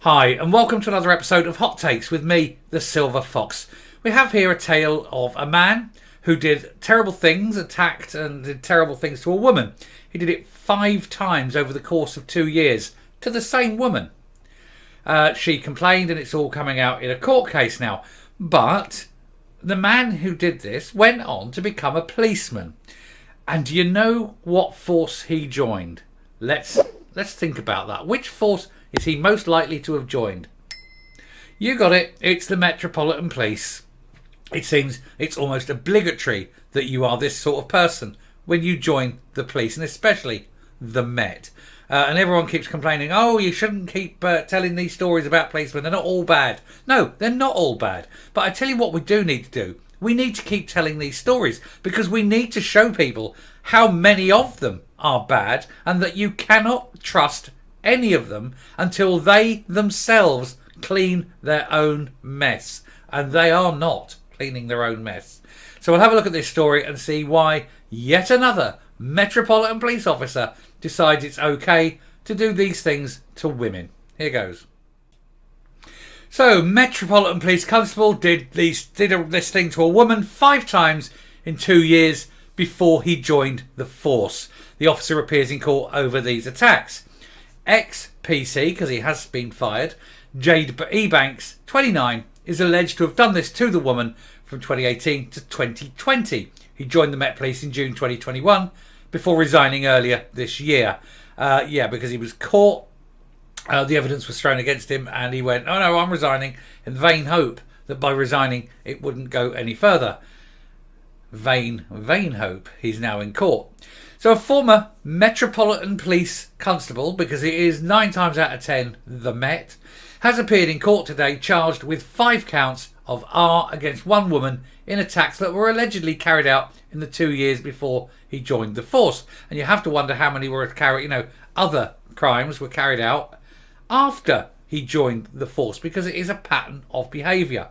Hi, and welcome to another episode of Hot Takes with me, the Silver Fox. We have here a tale of a man who did terrible things, attacked and did terrible things to a woman. He did it 5 times over the course of 2 years to the same woman. She complained and it's all coming out in a court case now. But the man who did this went on to become a policeman. And do you know what force he joined? Let's think about that. Which force is he most likely to have joined? You got it. It's the Metropolitan Police. It seems it's almost obligatory that you are this sort of person when you join the police, and especially the Met. And everyone keeps complaining, oh, you shouldn't keep telling these stories about policemen. They're not all bad. No, they're not all bad. But I tell you what we do need to do. We need to keep telling these stories because we need to show people how many of them are bad and that you cannot trust any of them until they themselves clean their own mess. And they are not cleaning their own mess. So we'll have a look at this story and see why yet another Metropolitan Police officer decides it's okay to do these things to women. Here goes. So, Metropolitan Police Constable did this thing to a woman 5 times in 2 years before he joined the force. The officer appears in court over these attacks. Ex-PC, because he has been fired, Jade Ebanks, 29, is alleged to have done this to the woman from 2018 to 2020. He joined the Met Police in June 2021 before resigning earlier this year. Because he was caught. The evidence was thrown against him and he went, oh no, I'm resigning, in vain hope that by resigning it wouldn't go any further. Vain hope. He's now in court. So a former Metropolitan Police Constable, because it is 9 times out of 10 the Met, has appeared in court today charged with 5 counts of R against one woman in attacks that were allegedly carried out in the 2 years before he joined the force. And you have to wonder how many other crimes were carried out after he joined the force, because it is a pattern of behaviour.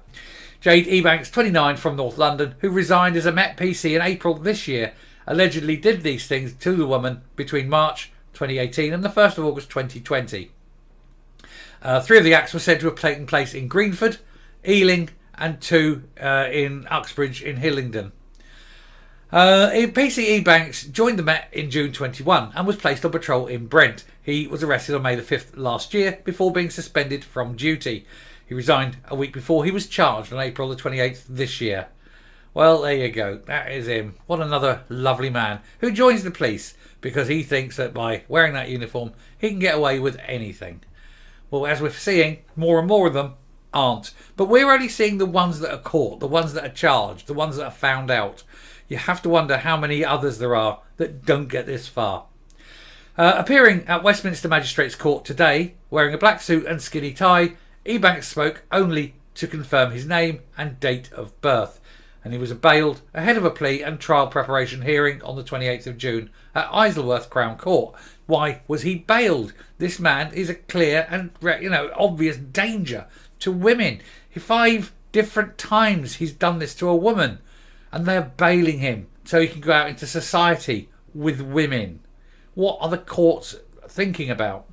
Jade Ebanks, 29, from North London, who resigned as a Met PC in April this year, allegedly did these things to the woman between March 2018 and the 1st of August 2020. 3 of the acts were said to have taken place in Greenford, Ealing and 2 in Uxbridge in Hillingdon. PC Ebanks joined the Met in June 21 and was placed on patrol in Brent. He was arrested on May the 5th last year before being suspended from duty. He resigned a week before he was charged on April the 28th this year. Well, there you go. That is him. What another lovely man who joins the police because he thinks that by wearing that uniform he can get away with anything. Well, as we're seeing, more and more of them aren't. But we're only seeing the ones that are caught, the ones that are charged, the ones that are found out. You have to wonder how many others there are that don't get this far. Appearing at Westminster Magistrates Court today, wearing a black suit and skinny tie, Ebanks spoke only to confirm his name and date of birth. And he was bailed ahead of a plea and trial preparation hearing on the 28th of June at Isleworth Crown Court. Why was he bailed? This man is a clear and obvious danger to women. 5 different times he's done this to a woman. And they're bailing him so he can go out into society with women. What are the courts thinking about?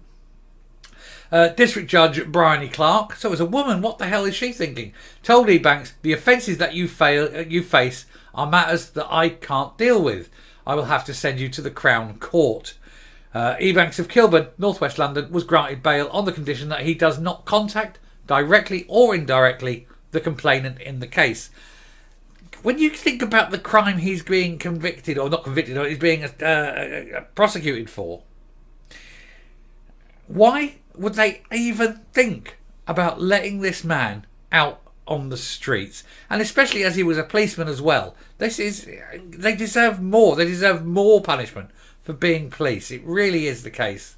District Judge Bryony Clark, so as a woman, what the hell is she thinking? Told Ebanks, the offences that you face are matters that I can't deal with. I will have to send you to the Crown Court. Ebanks of Kilburn, North West London, was granted bail on the condition that he does not contact, directly or indirectly, the complainant in the case. When you think about the crime he's being convicted, or not convicted, or he's being prosecuted for, why would they even think about letting this man out on the streets? And especially as he was a policeman as well. They deserve more. They deserve more punishment for being police. It really is the case.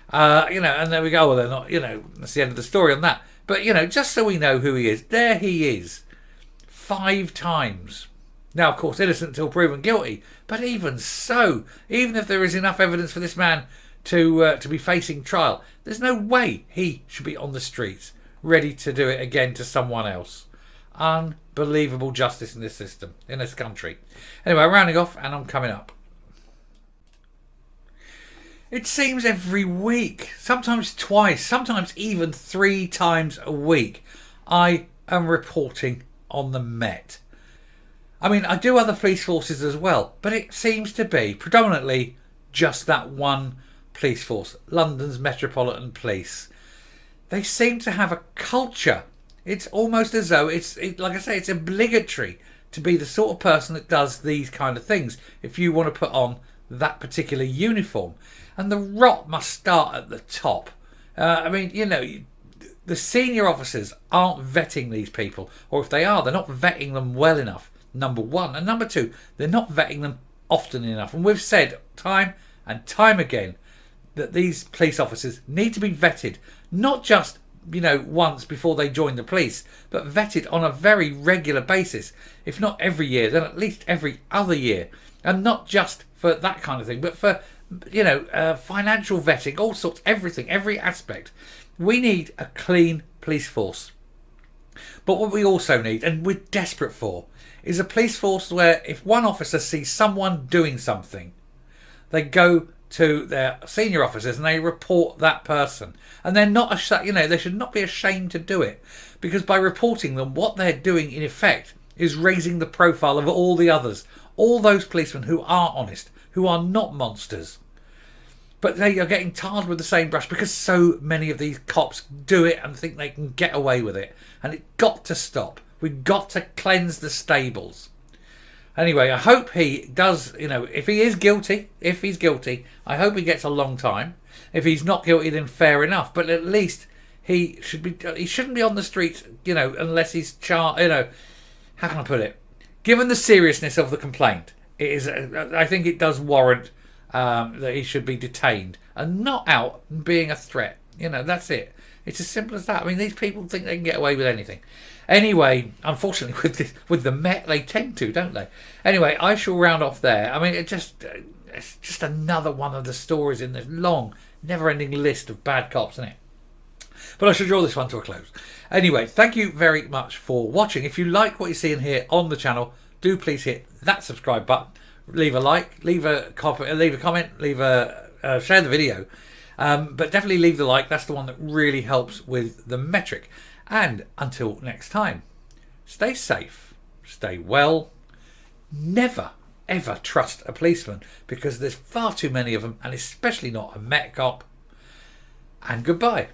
And there we go. Well, they're not, that's the end of the story on that. But, just so we know who he is, there he is. 5 times. Now, of course, innocent until proven guilty. But even so, even if there is enough evidence for this man to be facing trial, there's no way he should be on the streets ready to do it again to someone else. Unbelievable justice in this system, in this country. Anyway, I'm rounding off and I'm coming up. It seems every week, sometimes twice, sometimes even 3 times a week, I am reporting on the Met. I mean, I do other police forces as well, but it seems to be predominantly just that one police force, London's Metropolitan Police. They seem to have a culture. It's almost as though like I say, it's obligatory to be the sort of person that does these kind of things if you want to put on that particular uniform. And the rot must start at the top. I mean, the senior officers aren't vetting these people, or if they are, they're not vetting them well enough, number one. And number two, they're not vetting them often enough. And we've said time and time again that these police officers need to be vetted, not just once before they join the police, but vetted on a very regular basis. If not every year, then at least every other year. And not just for that kind of thing, but for financial vetting, all sorts, everything, every aspect. We need a clean police force. But what we also need, and we're desperate for, is a police force where if one officer sees someone doing something, they go to their senior officers and they report that person. And they're not, they should not be ashamed to do it, because by reporting them, what they're doing in effect is raising the profile of all the others, all those policemen who are honest, who are not monsters. But they are getting tarred with the same brush because so many of these cops do it and think they can get away with it. And it got to stop. We've got to cleanse the stables. Anyway, I hope he does, if he is guilty, I hope he gets a long time. If he's not guilty, then fair enough. But at least he shouldn't be on the streets, unless he's how can I put it? Given the seriousness of the complaint, I think it does warrant that he should be detained and not out being a threat. That's it. It's as simple as that. I mean, these people think they can get away with anything. Anyway, unfortunately, with the Met, they tend to, don't they? Anyway, I shall round off there. I mean, it's just another one of the stories in this long, never-ending list of bad cops, isn't it? But I shall draw this one to a close. Anyway, thank you very much for watching. If you like what you're seeing here on the channel, do please hit that subscribe button. Leave a like, leave a comment, share the video. But definitely leave the like. That's the one that really helps with the metric. And until next time, stay safe, stay well. Never, ever trust a policeman, because there's far too many of them, and especially not a Met cop. And goodbye.